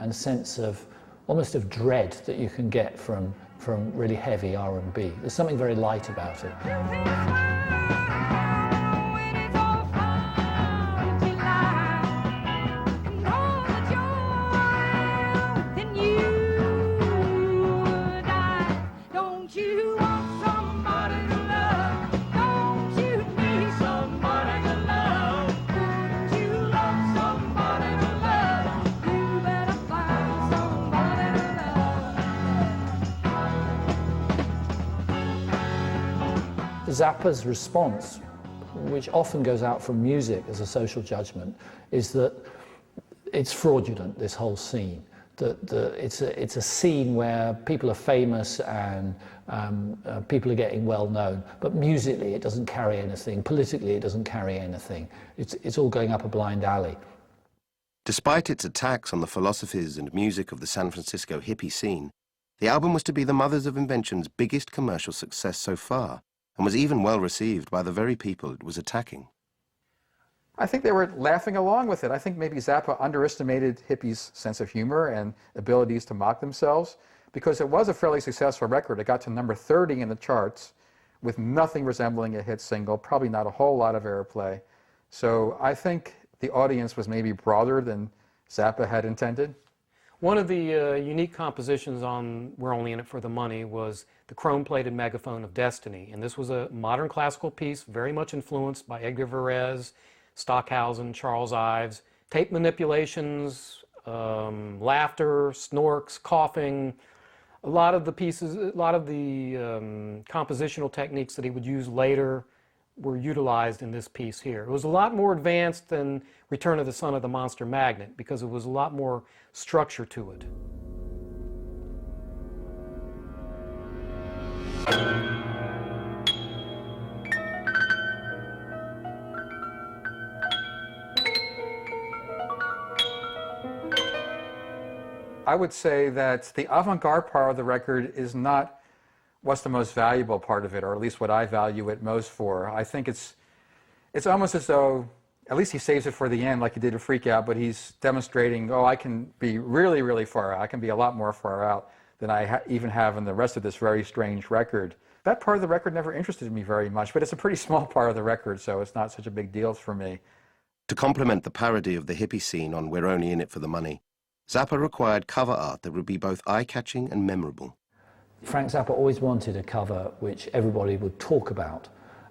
and sense of almost of dread that you can get from really heavy R&B. There's something very light about it. Zappa's response, which often goes out from music as a social judgment, is that it's fraudulent, this whole scene. That it's a scene where people are famous and people are getting well known, but musically it doesn't carry anything, politically it doesn't carry anything. It's all going up a blind alley. Despite its attacks on the philosophies and music of the San Francisco hippie scene, the album was to be the Mothers of Invention's biggest commercial success so far, and was even well received by the very people it was attacking. I think they were laughing along with it. I think maybe Zappa underestimated hippies' sense of humor and abilities to mock themselves, because it was a fairly successful record. It got to number 30 in the charts with nothing resembling a hit single, probably not a whole lot of airplay. So I think the audience was maybe broader than Zappa had intended. One of the unique compositions on We're Only in It for the Money was the chrome-plated megaphone of Destiny. And this was a modern classical piece, very much influenced by Edgar Varèse, Stockhausen, Charles Ives. Tape manipulations, laughter, snorks, coughing. A lot of the pieces, a lot of the compositional techniques that he would use later were utilized in this piece here. It was a lot more advanced than Return of the Son of the Monster Magnet because it was a lot more structure to it. I would say that the avant-garde part of the record is not what's the most valuable part of it, or at least what I value it most for. I think it's almost as though, at least he saves it for the end like he did a Freak Out, but he's demonstrating, oh, I can be really, really far out. I can be a lot more far out than I even have in the rest of this very strange record. That part of the record never interested me very much, but it's a pretty small part of the record, so it's not such a big deal for me. To complement the parody of the hippie scene on We're Only in It for the Money, Zappa required cover art that would be both eye-catching and memorable. Frank Zappa always wanted a cover which everybody would talk about,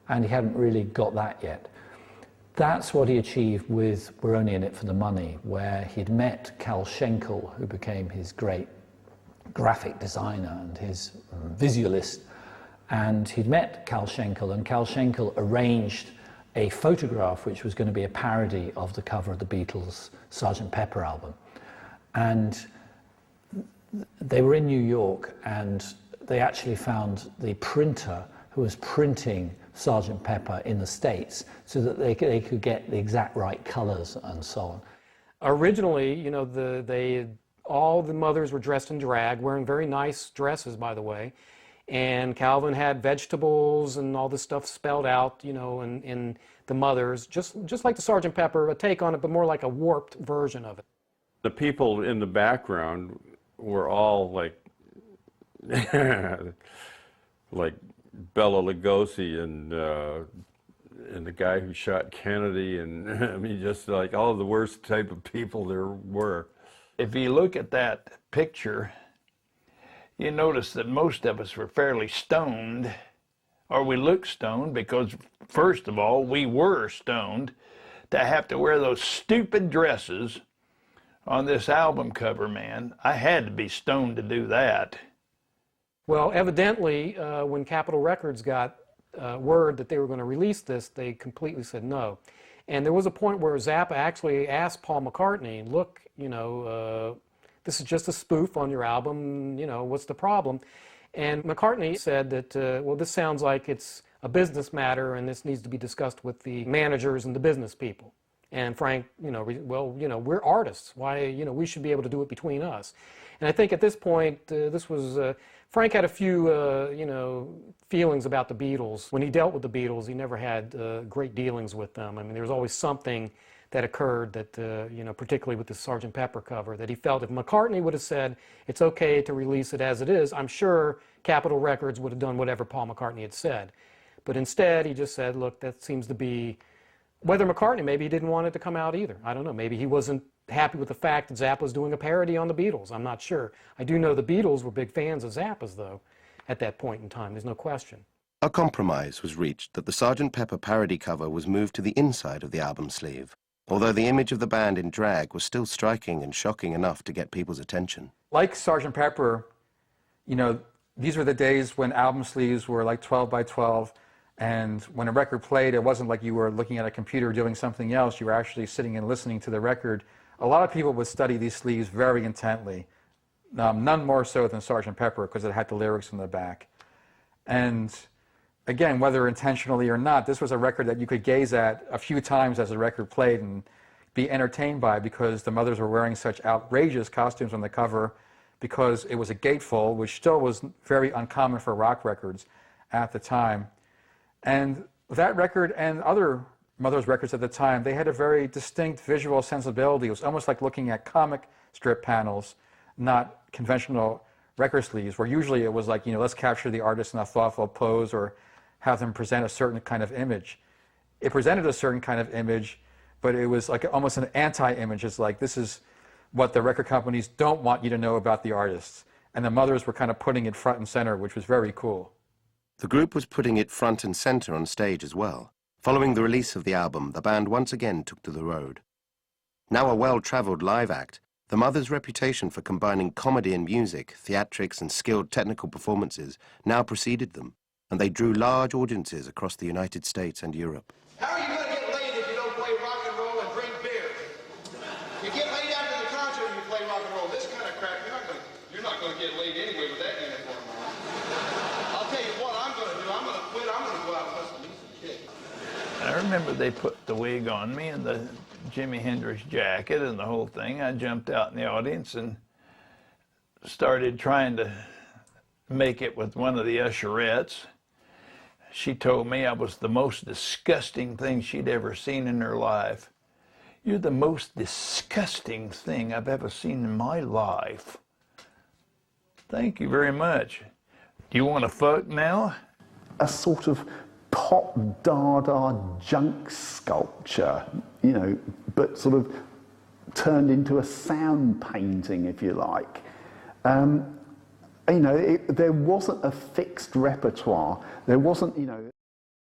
and he hadn't really got that yet. That's what he achieved with We're Only in It for the Money, where he'd met Cal Schenkel, who became his great graphic designer and his visualist, and he'd met Cal Schenkel, and Cal Schenkel arranged a photograph which was going to be a parody of the cover of the Beatles' Sgt. Pepper album. And they were in New York, and they actually found the printer who was printing Sgt. Pepper in the States so that they could get the exact right colors and so on. Originally, you know, all the mothers were dressed in drag, wearing very nice dresses, by the way. And Calvin had vegetables and all this stuff spelled out, you know, in the mothers, just like the Sgt. Pepper, a take on it, but more like a warped version of it. The people in the background were all like, like Bela Lugosi and the guy who shot Kennedy, and I mean, just like all of the worst type of people there were. If you look at that picture, you notice that most of us were fairly stoned, or we looked stoned because, first of all, we were stoned to have to wear those stupid dresses on this album cover, man. I had to be stoned to do that. Well, evidently, when Capitol Records got word that they were going to release this, they completely said no. And there was a point where Zappa actually asked Paul McCartney, look, you know, this is just a spoof on your album, you know, what's the problem? And McCartney said that, well, this sounds like it's a business matter and this needs to be discussed with the managers and the business people. And Frank, you know, well, you know, we're artists. Why, you know, we should be able to do it between us. And I think at this point, this was, Frank had a few, you know, feelings about the Beatles. When he dealt with the Beatles, he never had great dealings with them. I mean, there was always something that occurred that, you know, particularly with the Sgt. Pepper cover, that he felt if McCartney would have said it's okay to release it as it is, I'm sure Capitol Records would have done whatever Paul McCartney had said. But instead, he just said, look, that seems to be, whether McCartney, maybe he didn't want it to come out either. I don't know. Maybe he wasn't happy with the fact that Zappa was doing a parody on the Beatles. I'm not sure. I do know the Beatles were big fans of Zappa's, though, at that point in time. There's no question. A compromise was reached that the Sgt. Pepper parody cover was moved to the inside of the album sleeve, although the image of the band in drag was still striking and shocking enough to get people's attention. Like Sgt. Pepper, you know, these were the days when album sleeves were like 12 by 12, and when a record played, it wasn't like you were looking at a computer doing something else. You were actually sitting and listening to the record. A lot of people would study these sleeves very intently, none more so than Sgt. Pepper, because it had the lyrics in the back. And again, whether intentionally or not, this was a record that you could gaze at a few times as the record played and be entertained by, because the Mothers were wearing such outrageous costumes on the cover, because it was a gatefold, which still was very uncommon for rock records at the time. And that record and other Mothers records at the time, they had a very distinct visual sensibility. It was almost like looking at comic strip panels, not conventional record sleeves, where usually it was like, you know, let's capture the artist in a thoughtful pose or have them present a certain kind of image. It presented a certain kind of image, but it was like almost an anti-image. It's like, this is what the record companies don't want you to know about the artists. And the Mothers were kind of putting it front and center, which was very cool. The group was putting it front and center on stage as well. Following the release of the album, the band once again took to the road. Now a well-traveled live act, the Mothers' reputation for combining comedy and music, theatrics and skilled technical performances now preceded them, and they drew large audiences across the United States and Europe. How are you going to get laid if you don't play rock and roll and drink beer? You get laid after the concert if you play rock and roll. This kind of crap, you're not going to get laid anyway with that uniform on. I'll tell you what I'm going to do. I'm going to quit. I'm going to go out and hustle me some chicks. I remember they put the wig on me and the Jimi Hendrix jacket and the whole thing. I jumped out in the audience and started trying to make it with one of the usherettes. She told me I was the most disgusting thing she'd ever seen in her life. You're the most disgusting thing I've ever seen in my life. Thank you very much. Do you want to fuck now? A sort of pop dada junk sculpture, you know, but sort of turned into a sound painting, if you like. You know, there wasn't a fixed repertoire. There wasn't, you know...